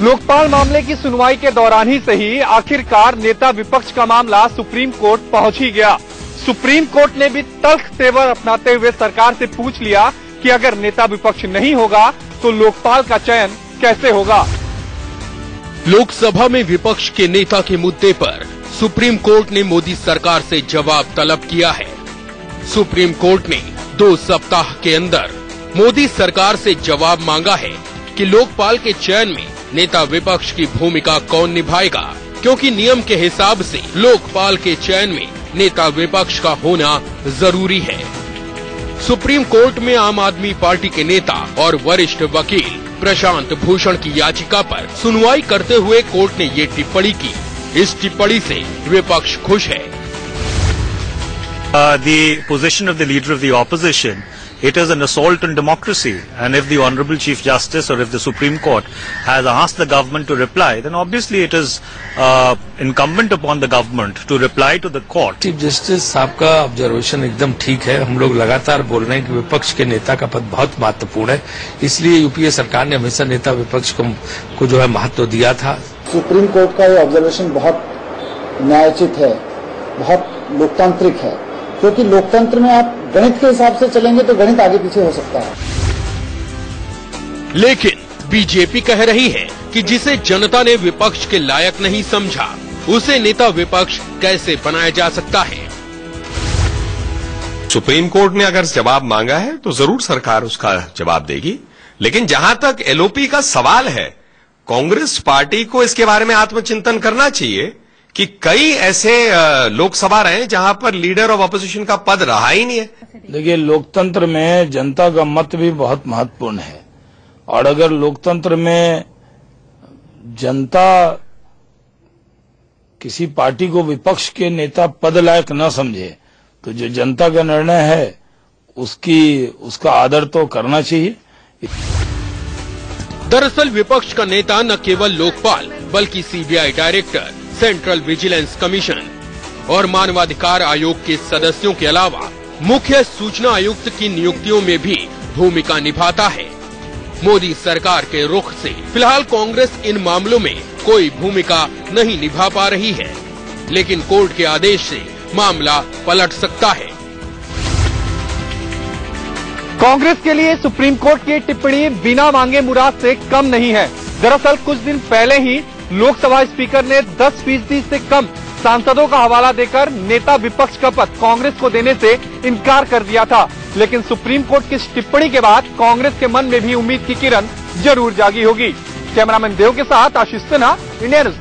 लोकपाल मामले की सुनवाई के दौरान ही सही आखिरकार नेता विपक्ष का मामला सुप्रीम कोर्ट पहुंच ही गया। सुप्रीम कोर्ट ने भी तल्ख तेवर अपनाते हुए सरकार से पूछ लिया कि अगर नेता विपक्ष नहीं होगा तो लोकपाल का चयन कैसे होगा। लोकसभा में विपक्ष के नेता के मुद्दे पर सुप्रीम कोर्ट ने मोदी सरकार से जवाब तलब किया है। सुप्रीम कोर्ट ने 2 सप्ताह के अंदर मोदी सरकार से जवाब मांगा है कि लोकपाल के चयन में नेता विपक्ष की भूमिका कौन निभाएगा, क्योंकि नियम के हिसाब से लोकपाल के चयन में नेता विपक्ष का होना जरूरी है। सुप्रीम कोर्ट में आम आदमी पार्टी के नेता और वरिष्ठ वकील प्रशांत भूषण की याचिका पर सुनवाई करते हुए कोर्ट ने ये टिप्पणी की। इस टिप्पणी से विपक्ष खुश है। The position of the leader of the opposition, it is an assault on democracy, and if the Honourable Chief Justice or if the Supreme Court has asked the government to reply, then obviously it is incumbent upon the government to reply to the court. Chief justice साहब का observation एकदम ठीक है। हम लोग लगातार बोल रहे हैं कि विपक्ष के नेता का पद बहुत महत्वपूर्ण है, इसलिए यूपीए सरकार ने हमेशा नेता विपक्ष को जो है महत्व दिया था। सुप्रीम कोर्ट का ये ऑब्जर्वेशन बहुत न्यायोचित है, बहुत लोकतांत्रिक है, क्योंकि लोकतंत्र में आप गणित के हिसाब से चलेंगे तो गणित आगे पीछे हो सकता है। लेकिन बीजेपी कह रही है कि जिसे जनता ने विपक्ष के लायक नहीं समझा, उसे नेता विपक्ष कैसे बनाया जा सकता है। सुप्रीम कोर्ट ने अगर जवाब मांगा है तो जरूर सरकार उसका जवाब देगी, लेकिन जहां तक एलओपी का सवाल है, कांग्रेस पार्टी को इसके बारे में आत्मचिंतन करना चाहिए कि कई ऐसे लोकसभा रहे जहां पर लीडर ऑफ अपोजिशन का पद रहा ही नहीं है। देखिए, लोकतंत्र में जनता का मत भी बहुत महत्वपूर्ण है, और अगर लोकतंत्र में जनता किसी पार्टी को विपक्ष के नेता पद लायक न समझे तो जो जनता का निर्णय है उसका आदर तो करना चाहिए। दरअसल विपक्ष का नेता न केवल लोकपाल बल्कि CBI director, central vigilance commission और मानवाधिकार आयोग के सदस्यों के अलावा मुख्य सूचना आयुक्त की नियुक्तियों में भी भूमिका निभाता है। मोदी सरकार के रुख से फिलहाल कांग्रेस इन मामलों में कोई भूमिका नहीं निभा पा रही है, लेकिन कोर्ट के आदेश से मामला पलट सकता है। कांग्रेस के लिए सुप्रीम कोर्ट की टिप्पणी बिना मांगे मुराद से कम नहीं है। दरअसल कुछ दिन पहले ही लोकसभा स्पीकर ने 10% से कम सांसदों का हवाला देकर नेता विपक्ष का पद कांग्रेस को देने से इनकार कर दिया था, लेकिन सुप्रीम कोर्ट की इस टिप्पणी के बाद कांग्रेस के मन में भी उम्मीद की किरण जरूर जागी होगी। कैमरामैन देव के साथ आशीष सिन्हा, इंडिया न्यूज।